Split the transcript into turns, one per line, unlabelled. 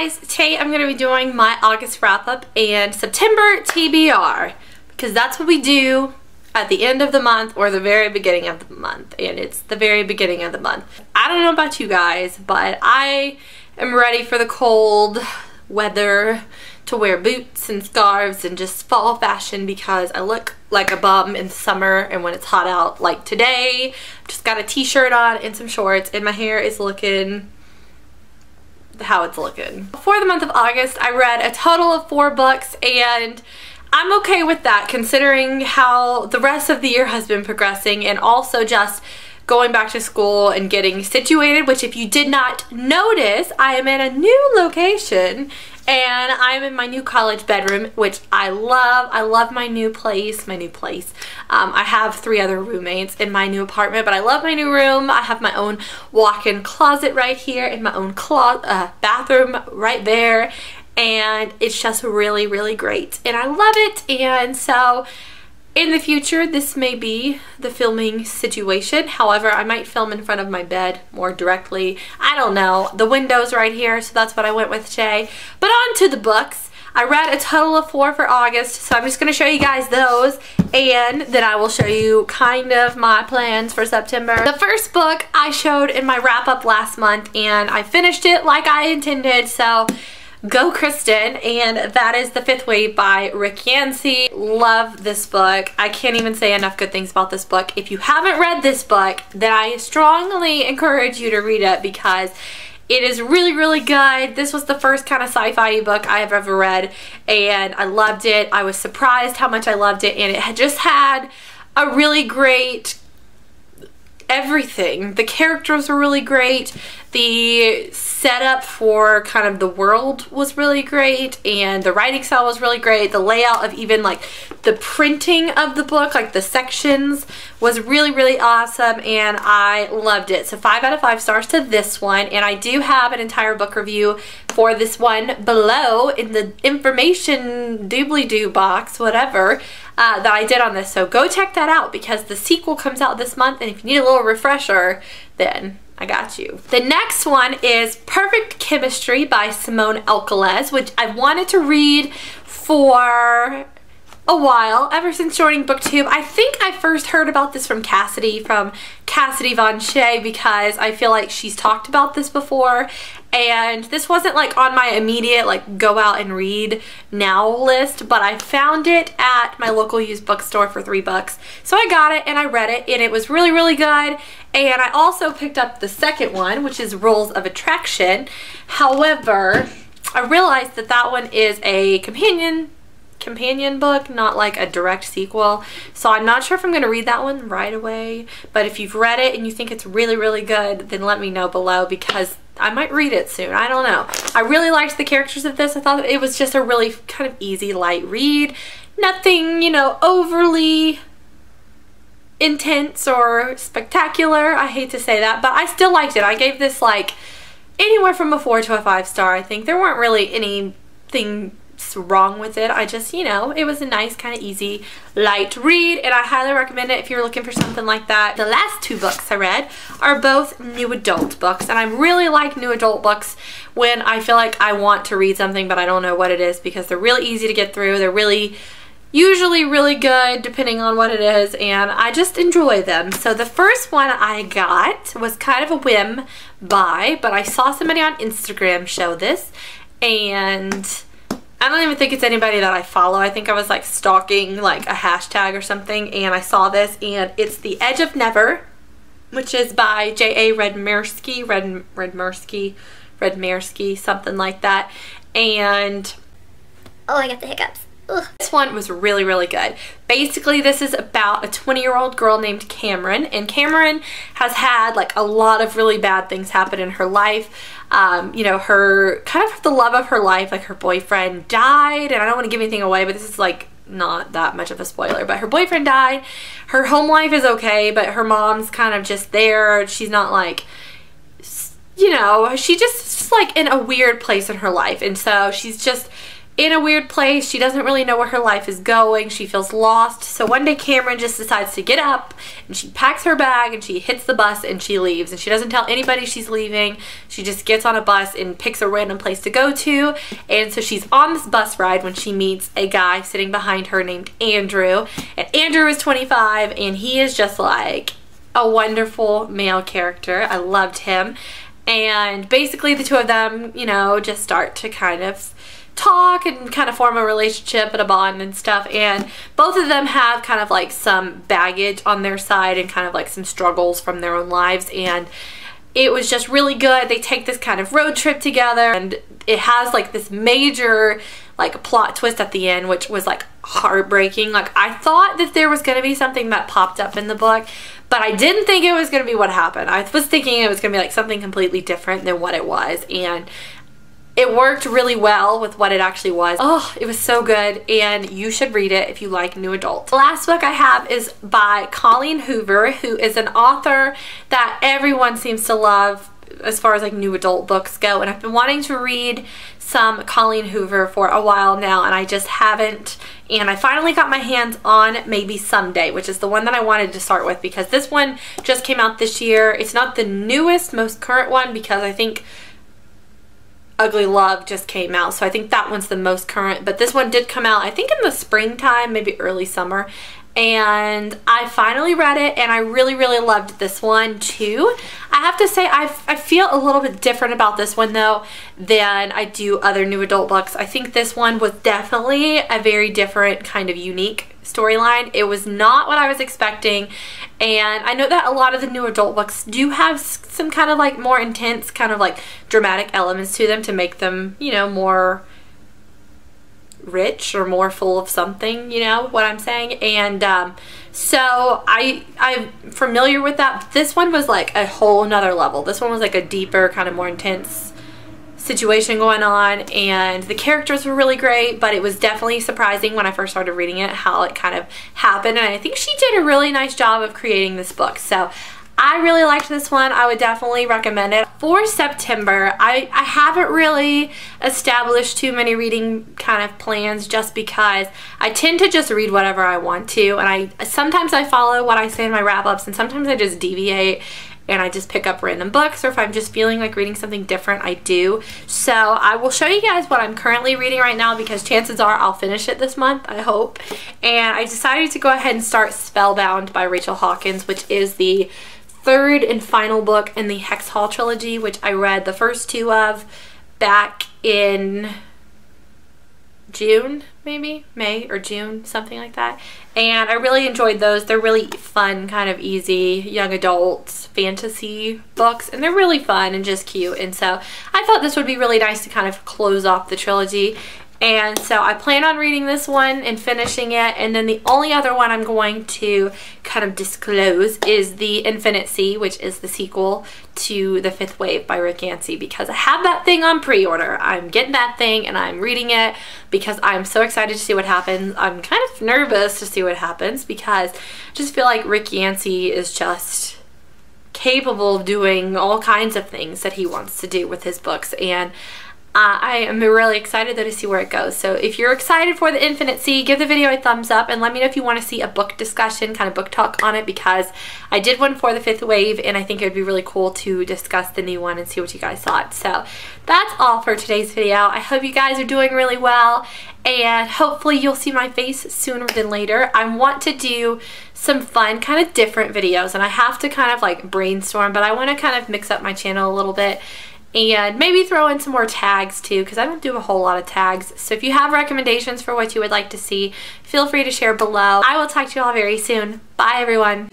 guys, today I'm going to be doing my August wrap-up and September TBR, because that's what we do at the end of the month or the very beginning of the month, and it's the very beginning of the month. I don't know about you guys, but I am ready for the cold weather to wear boots and scarves and just fall fashion, because I look like a bum in summer and when it's hot out. Like today, just got a t-shirt on and some shorts and my hair is looking how it's looking. For the month of August, I read a total of 4 books, and I'm okay with that considering how the rest of the year has been progressing, and also just going back to school and getting situated, which if you did not notice, I am in a new location and I'm in my new college bedroom, which I love. I love my new place, I have 3 other roommates in my new apartment, but I love my new room. I have my own walk-in closet right here and my own bathroom right there, and it's just really, really great and I love it. And so in the future, this may be the filming situation. However, I might film in front of my bed more directly. I don't know. The window's right here, so that's what I went with today. But on to the books. I read a total of 4 for August, so I'm just going to show you guys those, and then I will show you kind of my plans for September. The first book I showed in my wrap-up last month, and I finished it like I intended, so go Kristen, and that is The Fifth Wave by Yancey. Love this book. I can't even say enough good things about this book. If you haven't read this book, then I strongly encourage you to read it because it is really, really good. This was the first kind of sci-fi book I have ever read, and I loved it. I was surprised how much I loved it, and it had just had a really great everything. The characters were really great. The setup for kind of the world was really great, and the writing style was really great. The layout of even like the printing of the book, like the sections, was really, really awesome, and I loved it. So 5 out of 5 stars to this one, and I do have an entire book review for this one below in the information doobly-doo box, whatever, that I did on this. So go check that out because the sequel comes out this month, and if you need a little refresher, then I got you. The next one is Perfect Chemistry by Simone Elkeles, which I've wanted to read for a while, ever since joining BookTube. I think I first heard about this from Cassidy Von Shea, because I feel like she's talked about this before, and this wasn't like on my immediate like go out and read now list, but I found it at my local used bookstore for $3. So I got it and I read it, and it was really, really good. And I also picked up the second one, which is Rules of Attraction. However, I realized that that one is a companion book, not like a direct sequel, so I'm not sure if I'm going to read that one right away. But if you've read it and you think it's really, really good, then let me know below, because I might read it soon. I don't know. I really liked the characters of this. I thought it was just a really kind of easy, light read. Nothing, you know, overly intense or spectacular. I hate to say that, but I still liked it. I gave this like anywhere from a 4 to a 5 star. I think there weren't really anything wrong with it. I just, you know, it was a nice kind of easy light read, and I highly recommend it if you're looking for something like that. The last 2 books I read are both new adult books, and I really like new adult books when I feel like I want to read something but I don't know what it is, because they're really easy to get through. They're really usually really good depending on what it is, and I just enjoy them. So the first one I got was kind of a whim buy, but I saw somebody on Instagram show this, and I don't even think it's anybody that I follow. I think I was like stalking like a hashtag or something, and I saw this, and it's The Edge of Never, which is by J.A. Redmerski, Redmerski, something like that. And oh, I got the hiccups. Ugh. This one was really, really good. Basically, this is about a 20-year-old girl named Cameron, and Cameron has had like a lot of really bad things happen in her life. You know, her kind of the love of her life, like her boyfriend died, and I don't want to give anything away, but this is like not that much of a spoiler, but her boyfriend died. Her home life is okay, but her mom's kind of just there. She's not like, you know, she's just like in a weird place in her life, and so she's just in a weird place. She doesn't really know where her life is going. She feels lost. So one day Cameron just decides to get up and she packs her bag and she hits the bus and she leaves. And she doesn't tell anybody she's leaving. She just gets on a bus and picks a random place to go to. And so she's on this bus ride when she meets a guy sitting behind her named Andrew. And Andrew is 25 and he is just like a wonderful male character. I loved him. And basically the two of them, you know, just start to kind of talk and kind of form a relationship and a bond and stuff. And both of them have kind of like some baggage on their side and kind of like some struggles from their own lives. And it was just really good. They take this kind of road trip together and it has like this major like plot twist at the end, which was like heartbreaking. Like I thought that there was going to be something that popped up in the book, but I didn't think it was going to be what happened. I was thinking it was going to be like something completely different than what it was, and it worked really well with what it actually was. Oh, it was so good, and you should read it if you like new adult. The last book I have is by Colleen Hoover, who is an author that everyone seems to love as far as like new adult books go, and I've been wanting to read some Colleen Hoover for a while now and I just haven't, and I finally got my hands on Maybe Someday, which is the one that I wanted to start with because this one just came out this year. It's not the newest, most current one because I think Ugly Love just came out, so I think that one's the most current, but this one did come out I think in the springtime, maybe early summer, and I finally read it and I really loved this one too. I have to say I feel a little bit different about this one though than I do other new adult books. I think this one was definitely a very different kind of unique storyline. It was not what I was expecting, and I know that a lot of the new adult books do have some kind of like more intense kind of like dramatic elements to them to make them, you know, more rich or more full of something, you know what I'm saying. And so I'm familiar with that, but this one was like a whole nother level. This one was like a deeper kind of more intense situation going on, and the characters were really great, but it was definitely surprising when I first started reading it how it kind of happened, and I think she did a really nice job of creating this book. So I really liked this one. I would definitely recommend it. For September, I haven't really established too many reading kind of plans just because I tend to just read whatever I want to, and sometimes I follow what I say in my wrap-ups and sometimes I just deviate and I just pick up random books, or if I'm just feeling like reading something different, I do. So I will show you guys what I'm currently reading right now because chances are I'll finish it this month, I hope. And I decided to go ahead and start Spellbound by Rachel Hawkins, which is the third and final book in the Hex Hall trilogy, which I read the first two of back in June, maybe May or June, something like that, and I really enjoyed those. They're really fun, kind of easy young adult fantasy books, and they're really fun and just cute, and so I thought this would be really nice to kind of close off the trilogy. And so I plan on reading this one and finishing it, and then the only other one I'm going to kind of disclose is The Infinite Sea, which is the sequel to The Fifth Wave by Rick Yancey, because I have that thing on pre-order. I'm getting that thing and I'm reading it because I'm so excited to see what happens. I'm kind of nervous to see what happens because I just feel like Rick Yancey is just capable of doing all kinds of things that he wants to do with his books, and I am really excited though to see where it goes. So if you're excited for The Infinite Sea, give the video a thumbs up and let me know if you want to see a book discussion, kind of book talk on it, because I did one for The Fifth Wave and I think it would be really cool to discuss the new one and see what you guys thought. So that's all for today's video. I hope you guys are doing really well, and hopefully you'll see my face sooner than later. I want to do some fun, kind of different videos, and I have to kind of like brainstorm, but I want to kind of mix up my channel a little bit and maybe throw in some more tags too, because I don't do a whole lot of tags. So if you have recommendations for what you would like to see, feel free to share below. I will talk to you all very soon. Bye everyone.